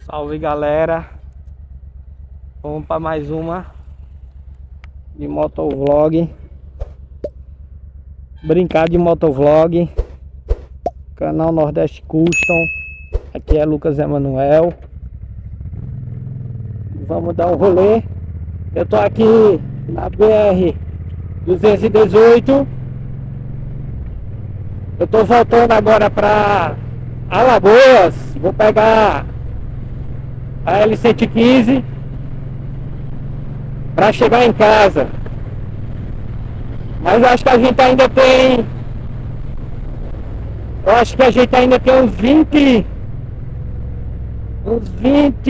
Salve galera, vamos para mais uma de motovlog. Brincar de motovlog, canal Nordeste Custom. Aqui é Lucas Emanuel. Vamos dar um rolê. Eu tô aqui na BR 218. Eu tô voltando agora para Alagoas. Vou pegar a L115 para chegar em casa. Mas eu acho que a gente ainda tem uns 20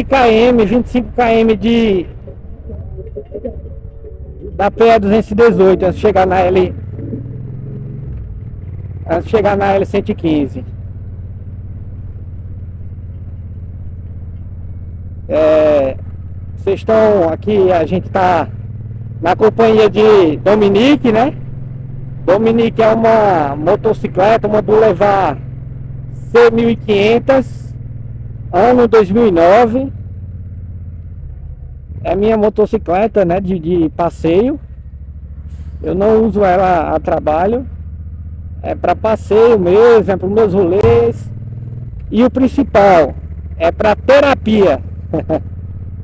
km, 25 km da PE 218 antes de chegar na L115. Vocês estão aqui, a gente está na companhia de Dominique, né? Dominique é uma motocicleta, uma Boulevard C1500, ano 2009. É minha motocicleta, né, de passeio. Eu não uso ela a trabalho. É para passeio mesmo, é para os meus rolês. E o principal, é para terapia.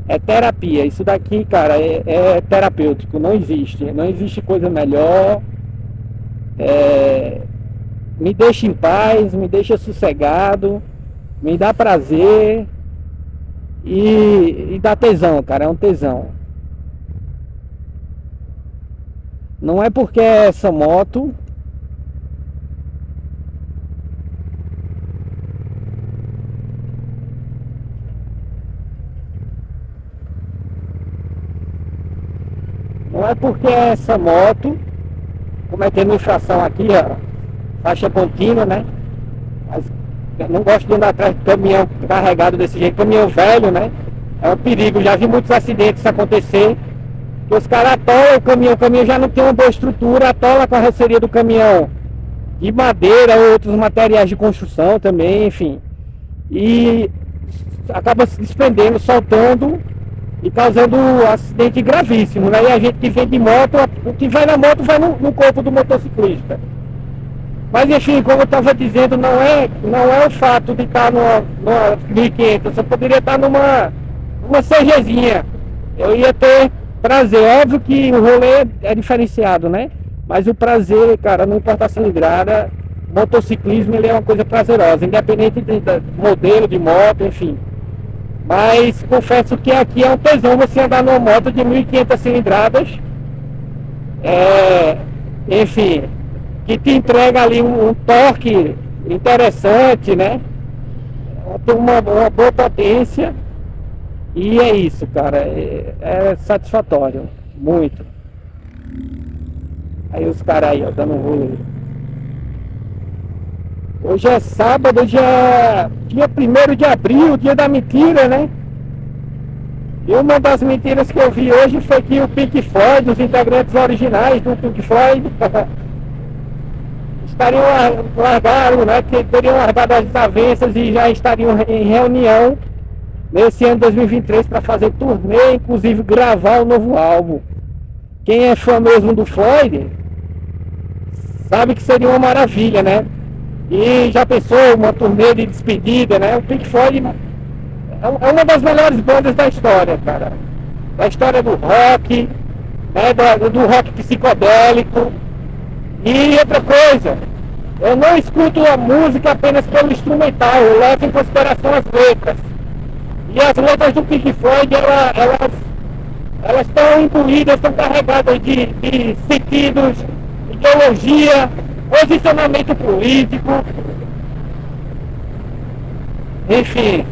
É terapia. Isso daqui, cara, é terapêutico. Não existe coisa melhor. Me deixa em paz, me deixa sossegado, me dá prazer e dá tesão, cara. É um tesão. Não é porque essa moto cometendo infração aqui, ó, faixa contínua, né? Mas eu não gosto de andar atrás de caminhão carregado desse jeito, caminhão velho, né? É um perigo, já vi muitos acidentes acontecer, que os caras atolam o caminhão já não tem uma boa estrutura, atola a carroceria do caminhão de madeira ou outros materiais de construção também, enfim. E acaba se desprendendo, soltando e causando um acidente gravíssimo, né? E a gente que vem de moto, o que vai na moto vai no corpo do motociclista. Mas enfim, como eu estava dizendo, não é o fato de estar numa 1500, eu poderia estar numa CGzinha. Eu ia ter prazer, óbvio que o rolê é diferenciado, né? Mas o prazer, cara, não importa a cilindrada, motociclismo ele é uma coisa prazerosa, independente do modelo de moto, enfim. Mas confesso que aqui é um tesão você andar numa moto de 1.500 cilindradas. Enfim, que te entrega ali um torque interessante, né? Tem uma boa potência. E é isso, cara. É satisfatório. Muito. Aí os caras aí, ó, dando um rolê. Hoje é sábado, dia 1º de abril, dia da mentira, né? E uma das mentiras que eu vi hoje foi que o Pink Floyd, os integrantes originais do Pink Floyd, largaram, né? Que teriam largado as desavenças e já estariam em reunião nesse ano 2023 para fazer turnê, inclusive gravar o novo álbum. Quem é fã mesmo do Floyd sabe que seria uma maravilha, né? E já pensou uma turnê de despedida, né? O Pink Floyd é uma das melhores bandas da história, cara. Da história do rock, né? Do rock psicodélico. E outra coisa, eu não escuto a música apenas pelo instrumental, eu levo em consideração as letras. E as letras do Pink Floyd, elas estão imbuídas, estão carregadas de sentidos, ideologia, posicionamento político, enfim,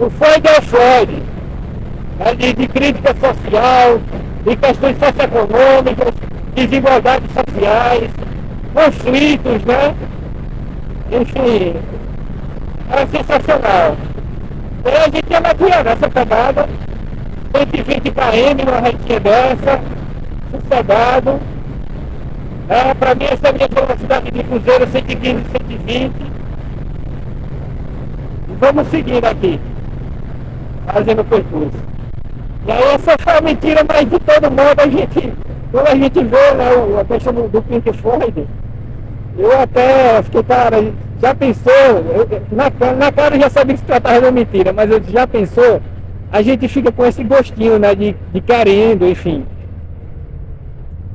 o Floyd é o Floyd, né, de crítica social, de questões socioeconômicas, desigualdades sociais, conflitos, né? Enfim, é sensacional. E a gente ia maquiar nessa pegada, 120 km numa retinha dessa, sossegado. Para mim essa é a minha velocidade de cruzeiro, 115, 120. E vamos seguindo aqui. fazendo o percurso. E aí essa foi a mentira, mas de todo modo quando a gente vê, né, a questão do Pink Floyd, eu até fiquei, cara, já pensou, na cara eu já sabia que se tratava de mentira, mas eu já pensou, a gente fica com esse gostinho, né, de querendo, enfim.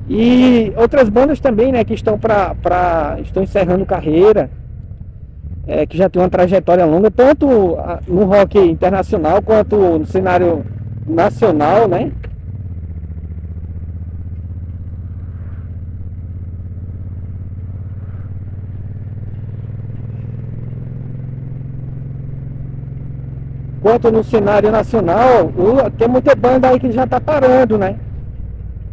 E outras bandas também, né, que estão estão encerrando carreira, que já tem uma trajetória longa, tanto no rock internacional quanto no cenário nacional, né? Quanto no cenário nacional, tem muita banda aí que já tá parando, né?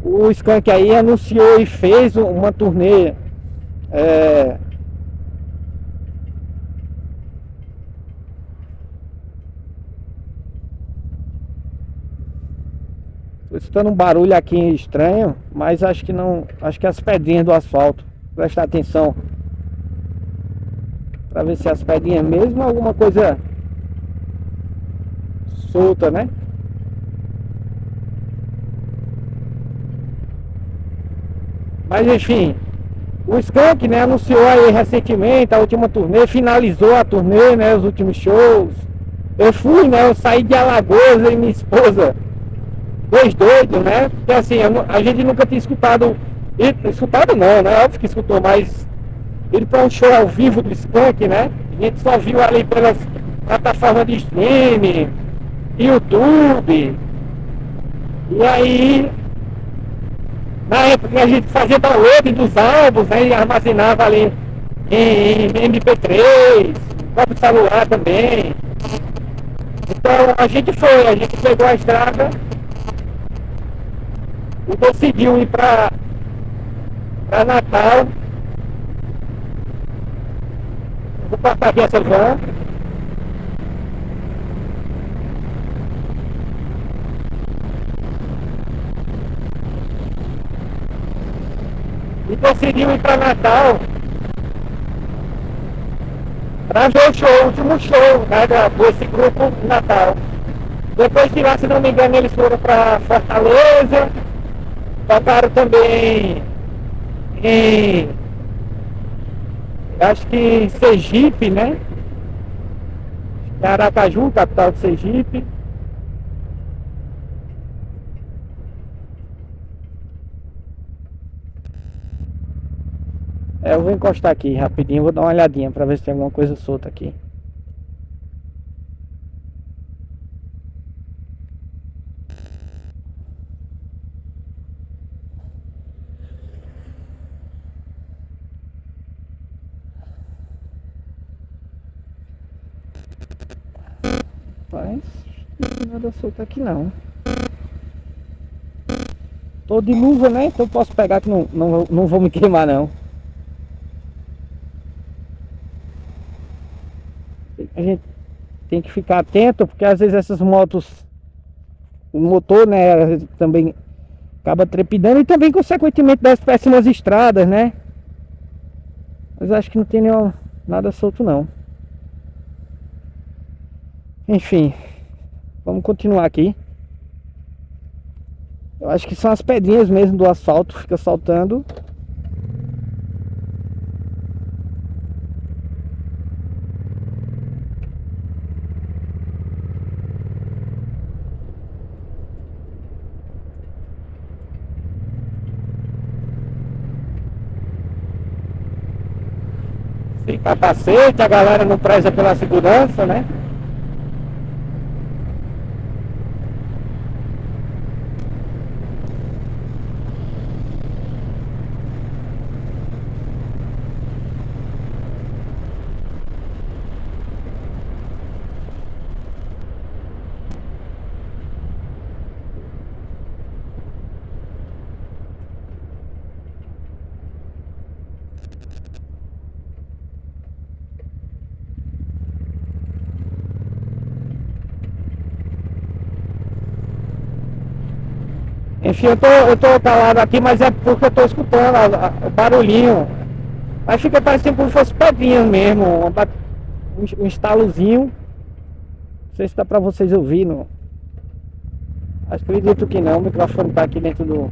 O Skank aí anunciou e fez uma turnê. Tô escutando um barulho aqui estranho, mas acho que não. Acho que é as pedrinhas do asfalto. Prestar atenção pra ver se é as pedrinhas mesmo ou alguma coisa solta, né? Mas enfim, o Skank, né, anunciou aí recentemente a última turnê, finalizou a turnê, né, os últimos shows. Eu fui, né, eu saí de Alagoas e minha esposa, dois doidos, né, porque assim, a gente nunca tinha escutado não, né, óbvio que escutou, mas ele para um show ao vivo do Skank, né, a gente só viu ali pelas plataformas de streaming, YouTube, e aí na época que a gente fazia download dos álbuns, né, e armazenava ali em MP3, próprio celular também. Então a gente pegou a estrada e decidiu ir para Natal. Vou passar aqui essa van. E decidiu ir para Natal para ver o último show, né, desse grupo Natal. Depois de lá, se não me engano, eles foram para Fortaleza, tocaram também em, acho que em Sergipe, né? Aracaju, capital de Sergipe. Eu vou encostar aqui rapidinho, vou dar uma olhadinha para ver se tem alguma coisa solta aqui. Mas não tem nada solto aqui não. Tô de luva, né? Então posso pegar que não vou me queimar não. A gente tem que ficar atento, porque às vezes essas motos, o motor, né, também acaba trepidando e também consequentemente das péssimas estradas, né? Mas acho que não tem nada solto não. Enfim, vamos continuar aqui. Eu acho que são as pedrinhas mesmo do asfalto, fica saltando. Sem capacete, a galera não preza pela segurança, né? Enfim, eu tô calado aqui, mas é porque eu tô escutando o barulhinho. Mas fica parecendo como se fosse pedrinha mesmo, um estalozinho. sei se dá pra vocês ouvir, não. Acredito que não, o microfone tá aqui dentro do. O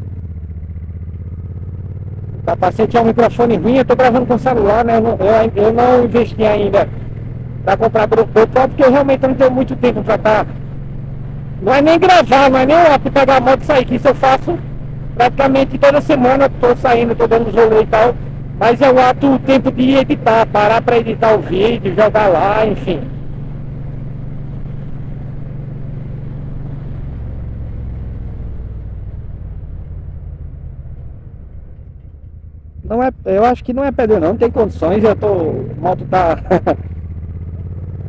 capacete é um microfone ruim, eu tô gravando com o celular, né? Eu não investi ainda pra comprar pelo GoPro, porque eu realmente não tenho muito tempo pra estar. Não é nem gravar, não é nem pegar a moto e sair, que isso eu faço praticamente toda semana, tô saindo, tô dando rolê e tal. Mas é o tempo de editar, parar pra editar o vídeo, jogar lá, enfim. Não é, eu acho que não é pedreiro não, não tem condições, eu tô. A moto tá.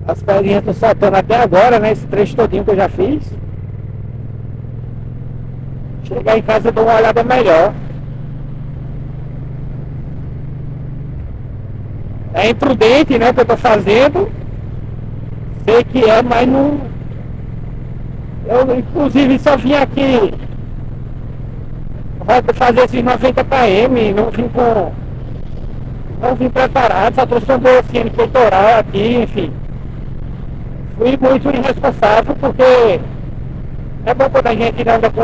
As pedrinhas estão soltando até agora, né? Esse trecho todinho que eu já fiz. Chegar em casa eu dou uma olhada melhor. É imprudente, né, o que eu tô fazendo. Sei que é, mas não. Eu inclusive só vim aqui fazer esses 90 km, não vim preparado, só trouxe uma bolsinha de peitoral aqui, enfim. Fui muito irresponsável porque é bom quando a gente anda com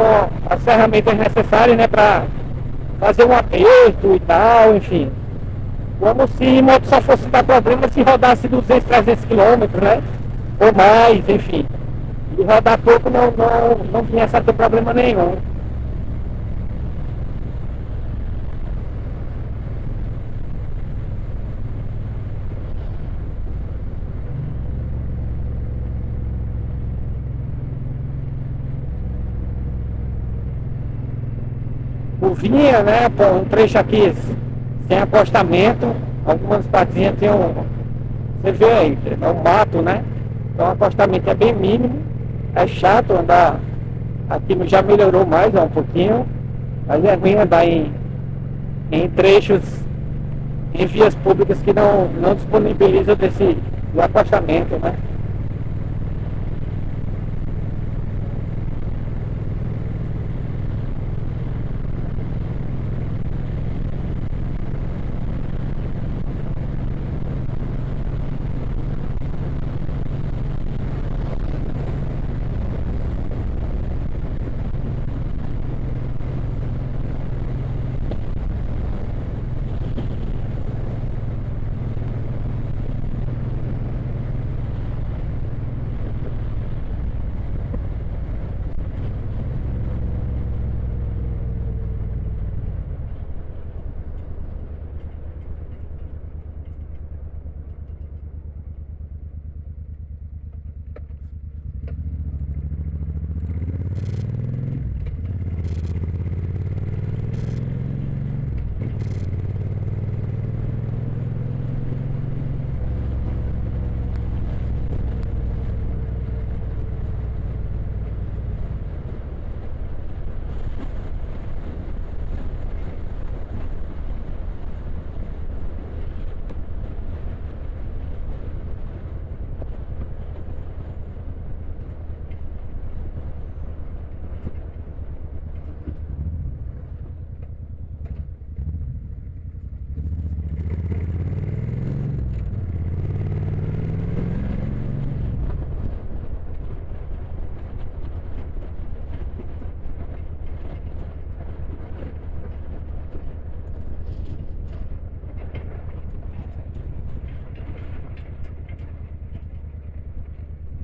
as ferramentas necessárias, né, pra fazer um aperto e tal, enfim. Como se moto só fosse dar problema se rodasse 200, 300 quilômetros, né? Ou mais, enfim. E rodar pouco não vinha a ter problema nenhum. Curvinha, né? Um trecho aqui sem acostamento, algumas partezinhas tem um. Você vê aí, é um mato, né? Então o acostamento é bem mínimo. É chato andar. Aqui já melhorou mais, ó, um pouquinho. Mas é ruim andar em trechos, em vias públicas que não disponibilizam do acostamento, né?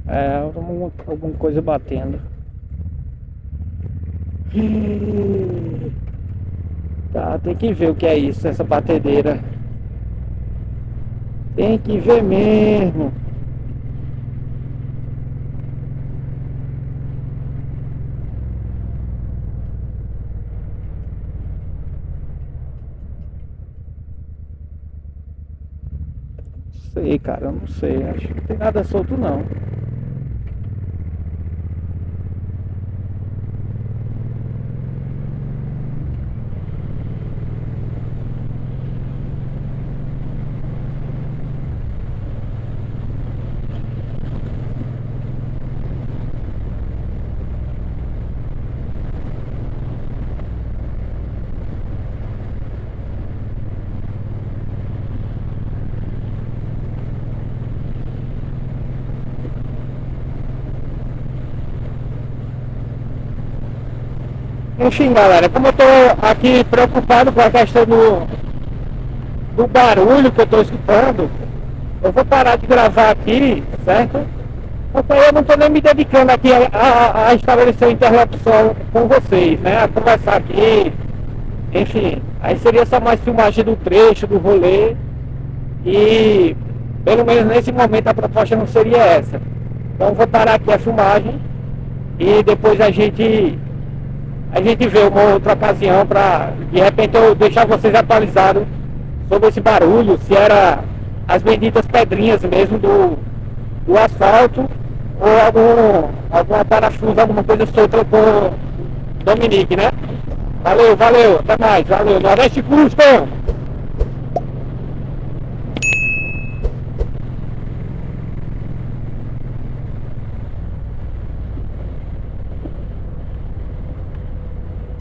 É, alguma coisa batendo. Tá, tem que ver o que é isso, essa batedeira. Tem que ver mesmo. Sei, cara, eu não sei. Acho que não tem nada solto não. Enfim, galera, como eu tô aqui preocupado com a questão do barulho que eu tô escutando, eu vou parar de gravar aqui, certo? Porque eu não tô nem me dedicando aqui a estabelecer interlocução com vocês, né? A conversar aqui, enfim. Aí seria só mais filmagem do trecho, do rolê. E pelo menos nesse momento a proposta não seria essa. Então eu vou parar aqui a filmagem e depois a gente vê uma outra ocasião para de repente eu deixar vocês atualizados sobre esse barulho, se era as benditas pedrinhas mesmo do asfalto ou alguma parafuso, alguma coisa solta com Dominique, né? Valeu, até mais, valeu. Nordeste Custom!